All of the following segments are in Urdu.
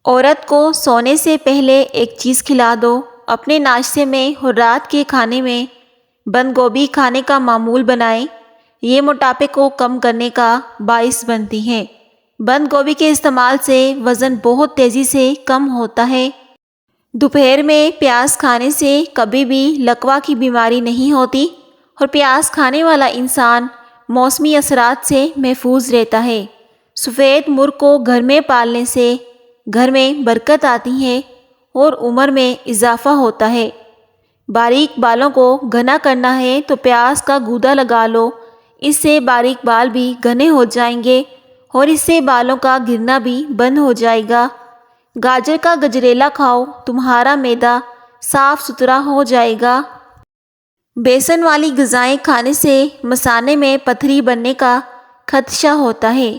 عورت کو سونے سے پہلے ایک چیز کھلا دو۔ اپنے ناشتے میں اور رات کے کھانے میں بند گوبھی کھانے کا معمول بنائیں۔ یہ موٹاپے کو کم کرنے کا باعث بنتی ہیں۔ بند گوبھی کے استعمال سے وزن بہت تیزی سے کم ہوتا ہے۔ دوپہر میں پیاز کھانے سے کبھی بھی لکوہ کی بیماری نہیں ہوتی اور پیاز کھانے والا انسان موسمی اثرات سے محفوظ رہتا ہے۔ سفید مرغ کو گھر میں پالنے سے گھر میں برکت آتی ہے اور عمر میں اضافہ ہوتا ہے۔ باریک بالوں کو گھنا کرنا ہے تو پیاز کا گودا لگا لو۔ اس سے باریک بال بھی گھنے ہو جائیں گے اور اس سے بالوں کا گرنا بھی بند ہو جائے گا۔ گاجر کا گجریلا کھاؤ، تمہارا معدہ صاف ستھرا ہو جائے گا۔ بیسن والی غذائیں کھانے سے مثانے میں پتھری بننے کا خدشہ ہوتا ہے،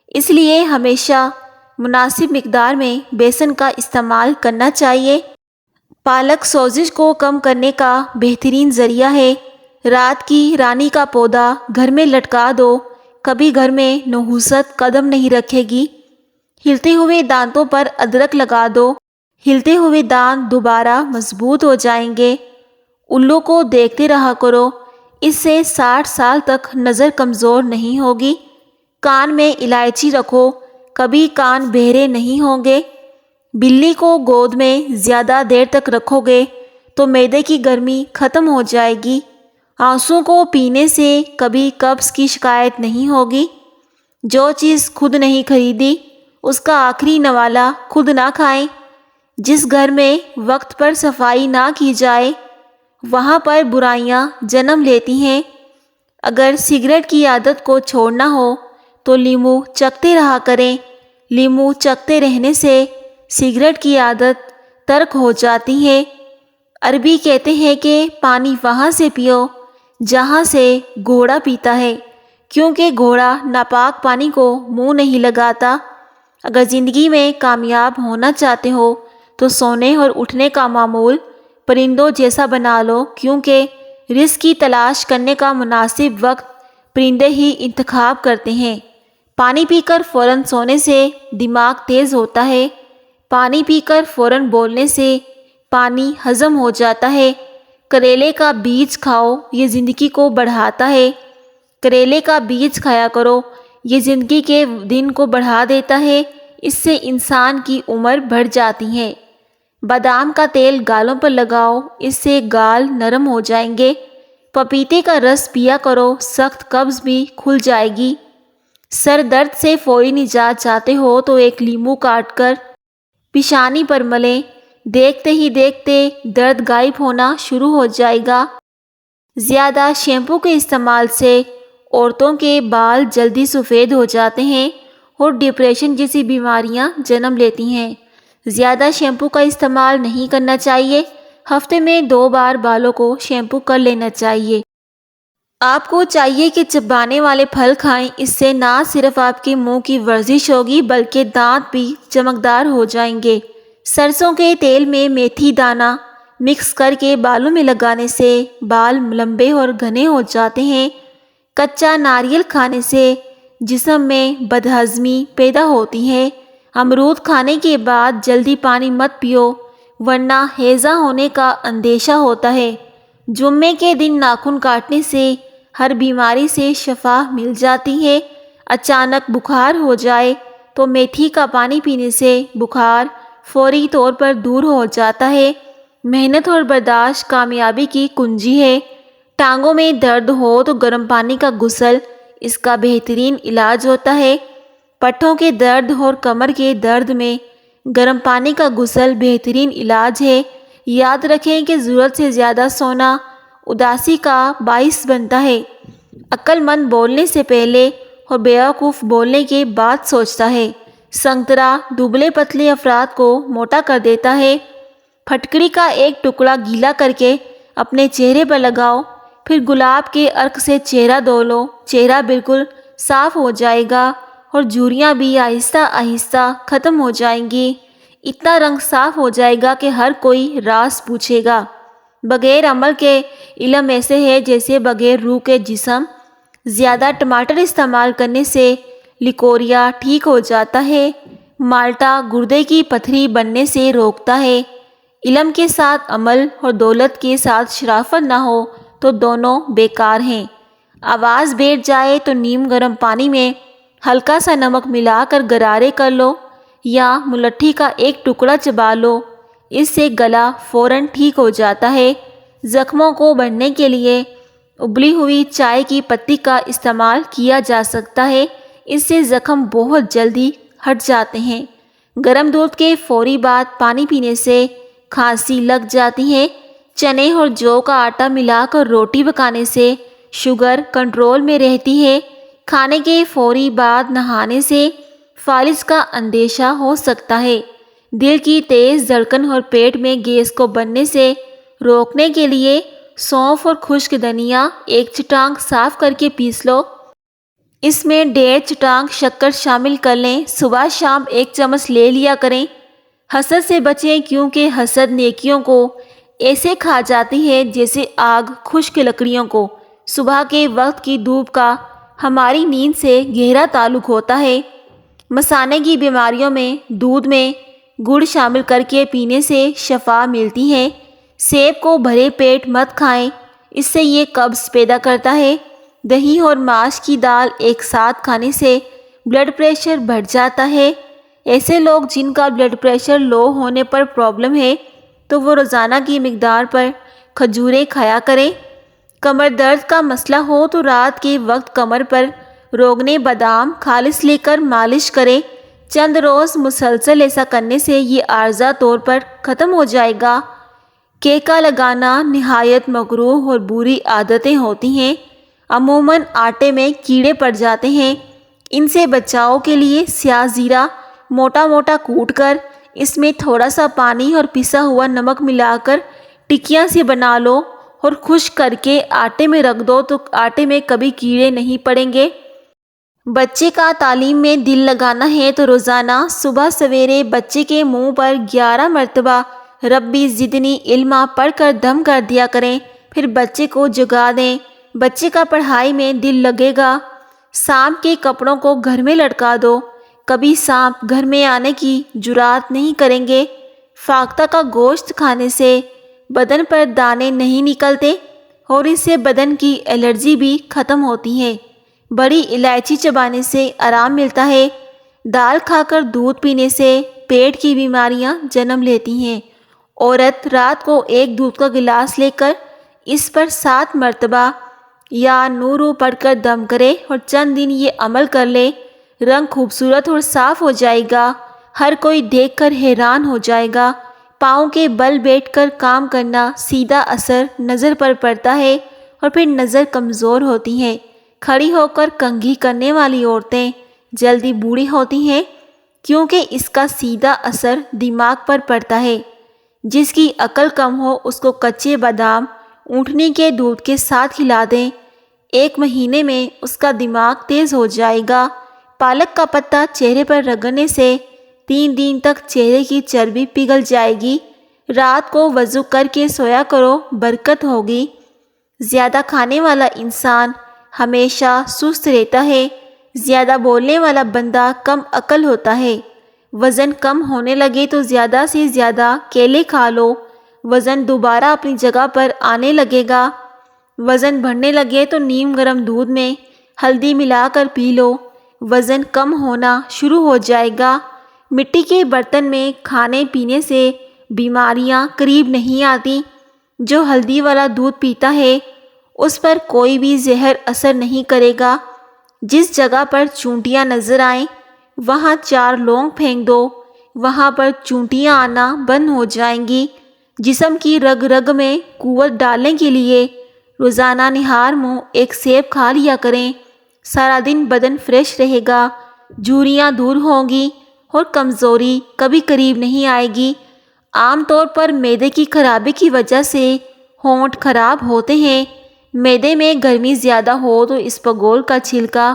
اس لیے ہمیشہ مناسب مقدار میں بیسن کا استعمال کرنا چاہیے۔ پالک سوزش کو کم کرنے کا بہترین ذریعہ ہے۔ رات کی رانی کا پودا گھر میں لٹکا دو، کبھی گھر میں نحوست قدم نہیں رکھے گی۔ ہلتے ہوئے دانتوں پر ادرک لگا دو، ہلتے ہوئے دانت دوبارہ مضبوط ہو جائیں گے۔ الو کو دیکھتے رہا کرو، اس سے 60 سال تک نظر کمزور نہیں ہوگی۔ کان میں الائچی رکھو، کبھی کان بہرے نہیں ہوں گے۔ بلی کو گود میں زیادہ دیر تک رکھو گے تو معدے کی گرمی ختم ہو جائے گی۔ آنسوں کو پینے سے کبھی قبض کی شکایت نہیں ہوگی۔ جو چیز خود نہیں خریدی اس کا آخری نوالا خود نہ کھائیں۔ جس گھر میں وقت پر صفائی نہ کی جائے وہاں پر برائیاں جنم لیتی ہیں۔ اگر سگریٹ کی عادت کو چھوڑنا ہو تو لیمو چکھتے رہا کریں۔ لیمو چکھتے رہنے سے سگریٹ کی عادت ترک ہو جاتی ہے۔ عربی کہتے ہیں کہ پانی وہاں سے پیو جہاں سے گھوڑا پیتا ہے، کیونکہ گھوڑا ناپاک پانی کو منہ نہیں لگاتا۔ اگر زندگی میں کامیاب ہونا چاہتے ہو تو سونے اور اٹھنے کا معمول پرندوں جیسا بنا لو، کیونکہ رزق کی تلاش کرنے کا مناسب وقت پرندے ہی انتخاب کرتے ہیں۔ پانی پی کر فوراً سونے سے دماغ تیز ہوتا ہے۔ پانی پی کر فوراً بولنے سے پانی ہضم ہو جاتا ہے۔ کریلے کا بیج کھاؤ، یہ زندگی کو بڑھاتا ہے۔ کریلے کا بیج کھایا کرو، یہ زندگی کے دن کو بڑھا دیتا ہے۔ اس سے انسان کی عمر بڑھ جاتی ہے۔ بادام کا تیل گالوں پر لگاؤ، اس سے گال نرم ہو جائیں گے۔ پپیتے کا رس پیا کرو، سخت قبض بھی کھل جائے گی۔ سر درد سے فوری نجات چاہتے ہو تو ایک لیمو کاٹ کر پیشانی پر ملیں، دیکھتے ہی دیکھتے درد غائب ہونا شروع ہو جائے گا۔ زیادہ شیمپو کے استعمال سے عورتوں کے بال جلدی سفید ہو جاتے ہیں اور ڈپریشن جیسی بیماریاں جنم لیتی ہیں۔ زیادہ شیمپو کا استعمال نہیں کرنا چاہیے۔ ہفتے میں 2 بار بالوں کو شیمپو کر لینا چاہیے۔ آپ کو چاہیے کہ چبانے والے پھل کھائیں، اس سے نہ صرف آپ کے منہ کی ورزش ہوگی بلکہ دانت بھی چمکدار ہو جائیں گے۔ سرسوں کے تیل میں میتھی دانہ مکس کر کے بالوں میں لگانے سے بال لمبے اور گھنے ہو جاتے ہیں۔ کچا ناریل کھانے سے جسم میں بدہضمی پیدا ہوتی ہے۔ امرود کھانے کے بعد جلدی پانی مت پیو ورنہ ہیضہ ہونے کا اندیشہ ہوتا ہے۔ جمعے کے دن ناخن کاٹنے سے ہر بیماری سے شفا مل جاتی ہے۔ اچانک بخار ہو جائے تو میتھی کا پانی پینے سے بخار فوری طور پر دور ہو جاتا ہے۔ محنت اور برداشت کامیابی کی کنجی ہے۔ ٹانگوں میں درد ہو تو گرم پانی کا غسل اس کا بہترین علاج ہوتا ہے۔ پٹھوں کے درد اور کمر کے درد میں گرم پانی کا غسل بہترین علاج ہے۔ یاد رکھیں کہ ضرورت سے زیادہ سونا اداسی کا باعث بنتا ہے۔ عقل مند بولنے سے پہلے اور بیوقوف بولنے کے بعد سوچتا ہے۔ سنترا دبلے پتلے افراد کو موٹا کر دیتا ہے۔ پھٹکڑی کا ایک ٹکڑا گیلا کر کے اپنے چہرے پر لگاؤ، پھر گلاب کے عرق سے چہرہ دھو لو، چہرہ بالکل صاف ہو جائے گا اور جھریاں بھی آہستہ آہستہ ختم ہو جائیں گی۔ اتنا رنگ صاف ہو جائے گا کہ ہر کوئی راز پوچھے گا۔ بغیر عمل کے علم ایسے ہے جیسے بغیر روح کے جسم۔ زیادہ ٹماٹر استعمال کرنے سے لیکوریا ٹھیک ہو جاتا ہے۔ مالٹا گردے کی پتھری بننے سے روکتا ہے۔ علم کے ساتھ عمل اور دولت کے ساتھ شرافت نہ ہو تو دونوں بیکار ہیں۔ آواز بیٹھ جائے تو نیم گرم پانی میں ہلکا سا نمک ملا کر غرارے کر لو یا ملٹھی کا ایک ٹکڑا چبا لو، اس سے گلا فوراً ٹھیک ہو جاتا ہے۔ زخموں کو بڑھنے کے لیے ابلی ہوئی چائے کی پتی کا استعمال کیا جا سکتا ہے، اس سے زخم بہت جلدی ہٹ جاتے ہیں۔ گرم دودھ کے فوری بعد پانی پینے سے کھانسی لگ جاتی ہے۔ چنے اور جو کا آٹا ملا کر روٹی پکانے سے شوگر کنٹرول میں رہتی ہے۔ کھانے کے فوری بعد نہانے سے فالج کا اندیشہ ہو سکتا ہے۔ دل کی تیز دھڑکن اور پیٹ میں گیس کو بننے سے روکنے کے لیے سونف اور خشک دھنیا ایک چٹانگ صاف کر کے پیس لو۔ اس میں 1.5 چٹانگ شکر شامل کر لیں۔ صبح شام 1 چمچ لے لیا کریں۔ حسد سے بچیں کیونکہ حسد نیکیوں کو ایسے کھا جاتی ہے جیسے آگ خشک لکڑیوں کو۔ صبح کے وقت کی دھوپ کا ہماری نیند سے گہرا تعلق ہوتا ہے۔ مثانے کی بیماریوں میں دودھ میں گڑ شامل کر کے پینے سے شفا ملتی ہے۔ سیب کو بھرے پیٹ مت کھائیں، اس سے یہ قبض پیدا کرتا ہے۔ دہی اور ماش کی دال ایک ساتھ کھانے سے بلڈ پریشر بڑھ جاتا ہے۔ ایسے لوگ جن کا بلڈ پریشر لو ہونے پر پرابلم ہے تو وہ روزانہ کی مقدار پر کھجوریں کھایا کریں۔ کمر درد کا مسئلہ ہو تو رات کے وقت کمر پر روغن بادام خالص لے کر مالش کریں۔ چند روز مسلسل ایسا کرنے سے یہ عارضہ طور پر ختم ہو جائے گا۔ کیکا لگانا نہایت مکروہ اور بری عادتیں ہوتی ہیں۔ عموماً آٹے میں کیڑے پڑ جاتے ہیں، ان سے بچاؤ کے لیے سیاہ زیرہ موٹا موٹا کوٹ کر اس میں تھوڑا سا پانی اور پسا ہوا نمک ملا کر ٹکیاں سی بنا لو اور خشک کر کے آٹے میں رکھ دو تو آٹے میں کبھی کیڑے نہیں پڑیں گے۔ بچے کا تعلیم میں دل لگانا ہے تو روزانہ صبح سویرے بچے کے منہ پر 11 مرتبہ ربی زدنی علما پڑھ کر دم کر دیا کریں، پھر بچے کو جگا دیں۔ بچے کا پڑھائی میں دل لگے گا۔ سانپ کے کپڑوں کو گھر میں لٹکا دو، کبھی سانپ گھر میں آنے کی جرات نہیں کریں گے۔ فاختہ کا گوشت کھانے سے بدن پر دانے نہیں نکلتے اور اس سے بدن کی الرجی بھی ختم ہوتی ہے۔ بڑی الائچی چبانے سے آرام ملتا ہے۔ دال کھا کر دودھ پینے سے پیٹ کی بیماریاں جنم لیتی ہیں۔ عورت رات کو ایک دودھ کا گلاس لے کر اس پر 7 مرتبہ یا نورو پڑھ کر دم کرے اور چند دن یہ عمل کر لے، رنگ خوبصورت اور صاف ہو جائے گا۔ ہر کوئی دیکھ کر حیران ہو جائے گا۔ پاؤں کے بل بیٹھ کر کام کرنا سیدھا اثر نظر پر پڑتا ہے اور پھر نظر کمزور ہوتی ہے۔ کھڑی ہو کر کنگھی کرنے والی عورتیں جلدی بوڑھی ہوتی ہیں کیونکہ اس کا سیدھا اثر دماغ پر پڑتا ہے۔ جس کی عقل کم ہو اس کو کچے بادام اونٹنی کے دودھ کے ساتھ کھلا دیں، 1 مہینے میں اس کا دماغ تیز ہو جائے گا۔ پالک کا پتا چہرے پر رگڑنے سے 3 دن تک چہرے کی چربی پگھل جائے گی۔ رات کو وضو کر کے سویا کرو، برکت ہوگی۔ زیادہ کھانے والا انسان ہمیشہ سست رہتا ہے۔ زیادہ بولنے والا بندہ کم عقل ہوتا ہے۔ وزن کم ہونے لگے تو زیادہ سے زیادہ کیلے کھا لو، وزن دوبارہ اپنی جگہ پر آنے لگے گا۔ وزن بڑھنے لگے تو نیم گرم دودھ میں ہلدی ملا کر پی لو، وزن کم ہونا شروع ہو جائے گا۔ مٹی کے برتن میں کھانے پینے سے بیماریاں قریب نہیں آتی۔ جو ہلدی والا دودھ پیتا ہے اس پر کوئی بھی زہر اثر نہیں کرے گا۔ جس جگہ پر چونٹیاں نظر آئیں وہاں 4 لونگ پھینک دو، وہاں پر چونٹیاں آنا بند ہو جائیں گی۔ جسم کی رگ رگ میں قوت ڈالنے کے لیے روزانہ نہار منہ 1 سیب کھا لیا کریں۔ سارا دن بدن فریش رہے گا، جھریاں دور ہوں گی اور کمزوری کبھی قریب نہیں آئے گی۔ عام طور پر معدے کی خرابی کی وجہ سے ہونٹ خراب ہوتے ہیں۔ معدے میں گرمی زیادہ ہو تو اسپغول کا چھلکا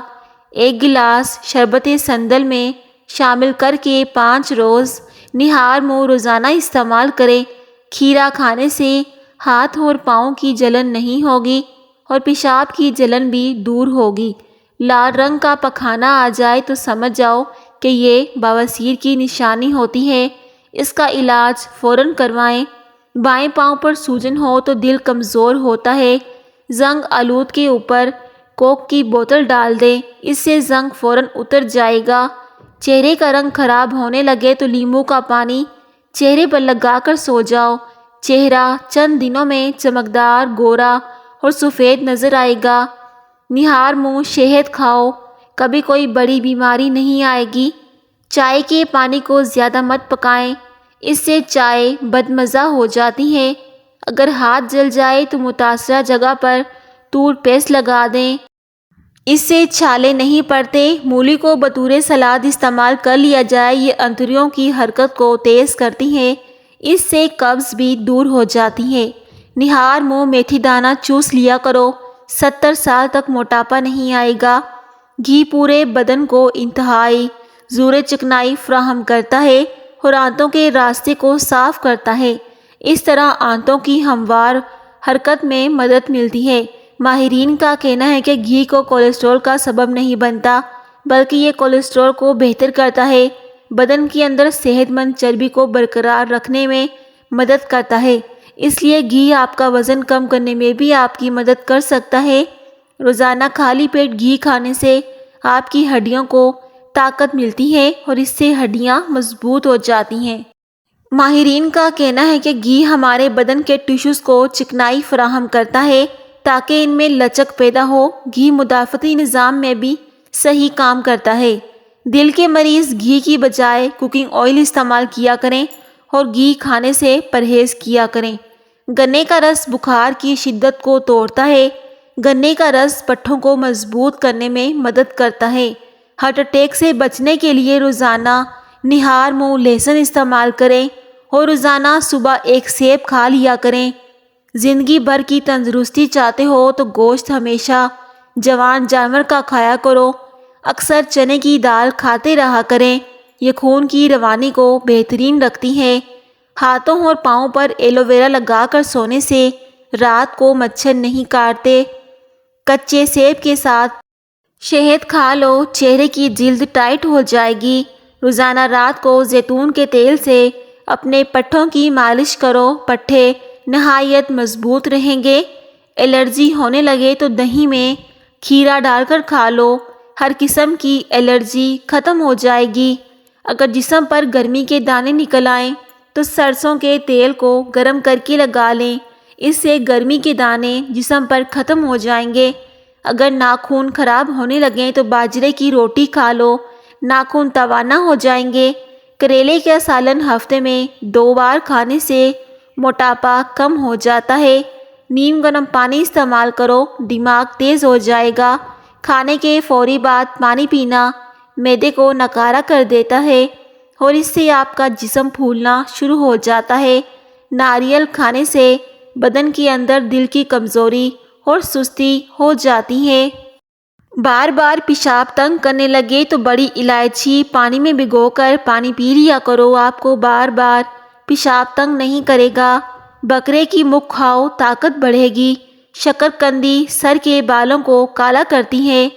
1 گلاس شربت سندل میں شامل کر کے 5 روز نہار منہ روزانہ استعمال کریں۔ کھیرا کھانے سے ہاتھ اور پاؤں کی جلن نہیں ہوگی اور پیشاب کی جلن بھی دور ہوگی۔ لال رنگ کا پخانہ آ جائے تو سمجھ جاؤ کہ یہ بواسیر کی نشانی ہوتی ہے۔ اس کا علاج فوراً کروائیں۔ بائیں پاؤں پر سوجن ہو تو دل کمزور ہوتا ہے، زنگ آلود کے اوپر کوک کی بوتل ڈال دیں، اس سے زنگ فوراً اتر جائے گا۔ چہرے کا رنگ خراب ہونے لگے تو لیموں کا پانی چہرے پر لگا کر سو جاؤ، چہرہ چند دنوں میں چمکدار، گورا اور سفید نظر آئے گا۔ نہار منہ شہد کھاؤ، کبھی کوئی بڑی بیماری نہیں آئے گی۔ چائے کے پانی کو زیادہ مت پکائیں، اس سے چائے بدمزہ ہو جاتی ہے۔ اگر ہاتھ جل جائے تو متاثرہ جگہ پر ٹوتھ پیسٹ لگا دیں، اس سے چھالے نہیں پڑتے۔ مولی کو بطور سلاد استعمال کر لیا جائے، یہ آنتڑیوں کی حرکت کو تیز کرتی ہے، اس سے قبض بھی دور ہو جاتی ہے۔ نہار منہ میتھی دانہ چوس لیا کرو، 70 سال تک موٹاپا نہیں آئے گا۔ گھی پورے بدن کو انتہائی زور چکنائی فراہم کرتا ہے اور آنتوں کے راستے کو صاف کرتا ہے، اس طرح آنتوں کی ہموار حرکت میں مدد ملتی ہے۔ ماہرین کا کہنا ہے کہ گھی کو کولیسٹرول کا سبب نہیں بنتا، بلکہ یہ کولیسٹرول کو بہتر کرتا ہے، بدن کے اندر صحت مند چربی کو برقرار رکھنے میں مدد کرتا ہے، اس لیے گھی آپ کا وزن کم کرنے میں بھی آپ کی مدد کر سکتا ہے۔ روزانہ خالی پیٹ گھی کھانے سے آپ کی ہڈیوں کو طاقت ملتی ہے اور اس سے ہڈیاں مضبوط ہو جاتی ہیں۔ ماہرین کا کہنا ہے کہ گھی ہمارے بدن کے ٹیشوز کو چکنائی فراہم کرتا ہے تاکہ ان میں لچک پیدا ہو۔ گھی مدافعتی نظام میں بھی صحیح کام کرتا ہے۔ دل کے مریض گھی کی بجائے کوکنگ آئل استعمال کیا کریں اور گھی کھانے سے پرہیز کیا کریں۔ گنے کا رس بخار کی شدت کو توڑتا ہے۔ گنے کا رس پٹھوں کو مضبوط کرنے میں مدد کرتا ہے۔ ہارٹ اٹیک سے بچنے کے لیے روزانہ نہار منہ لہسن استعمال کریں اور روزانہ صبح ایک سیب کھا لیا کریں۔ زندگی بھر کی تندرستی چاہتے ہو تو گوشت ہمیشہ جوان جانور کا کھایا کرو، اکثر چنے کی دال کھاتے رہا کریں، یہ خون کی روانی کو بہترین رکھتی ہے۔ ہاتھوں اور پاؤں پر ایلو ویرا لگا کر سونے سے رات کو مچھر نہیں کاٹتے۔ کچے سیب کے ساتھ شہد کھا لو، چہرے کی جلد ٹائٹ ہو جائے گی۔ روزانہ رات کو زیتون کے تیل سے اپنے پٹھوں کی مالش کرو، پٹھے نہایت مضبوط رہیں گے۔ الرجی ہونے لگے تو دہی میں کھیرا ڈال کر کھا لو، ہر قسم کی الرجی ختم ہو جائے گی۔ اگر جسم پر گرمی کے دانے نکل آئیں تو سرسوں کے تیل کو گرم کر کے لگا لیں، اس سے گرمی کے دانے جسم پر ختم ہو جائیں گے۔ اگر ناخن خراب ہونے لگیں تو باجرے کی روٹی کھا لو، ناخن توانا ہو جائیں گے۔ کریلے کا سالن ہفتے میں 2 بار کھانے سے موٹاپا کم ہو جاتا ہے۔ نیم گرم پانی استعمال کرو، دماغ تیز ہو جائے گا۔ کھانے کے فوری بعد پانی پینا معدے کو نکارا کر دیتا ہے اور اس سے آپ کا جسم پھولنا شروع ہو جاتا ہے۔ ناریل کھانے سے بدن کے اندر دل کی کمزوری اور سستی ہو جاتی ہے۔ بار بار پیشاب تنگ کرنے لگے تو بڑی الائچی پانی میں بھگو کر پانی پی لیا کرو، آپ کو بار بار پیشاب تنگ نہیں کرے گا۔ بکرے کی مکھ کھاؤ، طاقت بڑھے گی۔ شکرقندی سر کے بالوں کو کالا کرتی ہے۔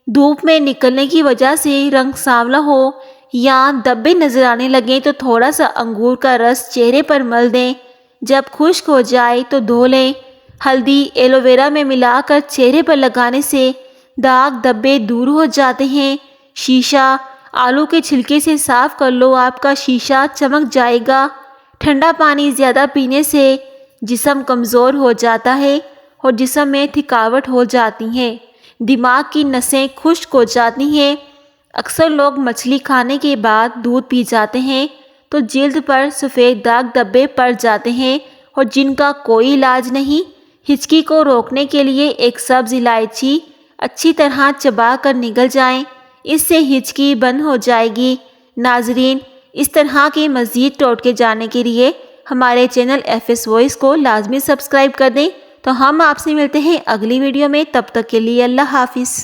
دھوپ میں نکلنے کی وجہ سے رنگ سانولا ہو یا دبے نظر آنے لگیں تو تھوڑا سا انگور کا رس چہرے پر مل دیں، جب خشک ہو جائے تو دھو لیں۔ ہلدی ایلو ویرا میں ملا کر چہرے پر لگانے سے داغ دبے دور ہو جاتے ہیں۔ شیشہ آلو کے چھلکے سے صاف کر لو، آپ کا شیشہ چمک جائے گا۔ ٹھنڈا پانی زیادہ پینے سے جسم کمزور ہو جاتا ہے اور جسم میں تھکاوٹ ہو جاتی ہے، دماغ کی نسیں خشک ہو جاتی ہیں۔ اکثر لوگ مچھلی کھانے کے بعد دودھ پی جاتے ہیں تو جلد پر سفید داغ دبے پڑ جاتے ہیں اور جن کا کوئی علاج نہیں۔ ہچکی کو روکنے کے لیے ایک سبز الائچی اچھی طرح چبا کر نگل جائیں، اس سے ہچکی بند ہو جائے گی۔ ناظرین، اس طرح کے مزید ٹوٹکے جاننے کے لیے ہمارے چینل FS وائس کو لازمی سبسکرائب کر دیں۔ تو ہم آپ سے ملتے ہیں اگلی ویڈیو میں، تب تک کے لیے اللہ حافظ۔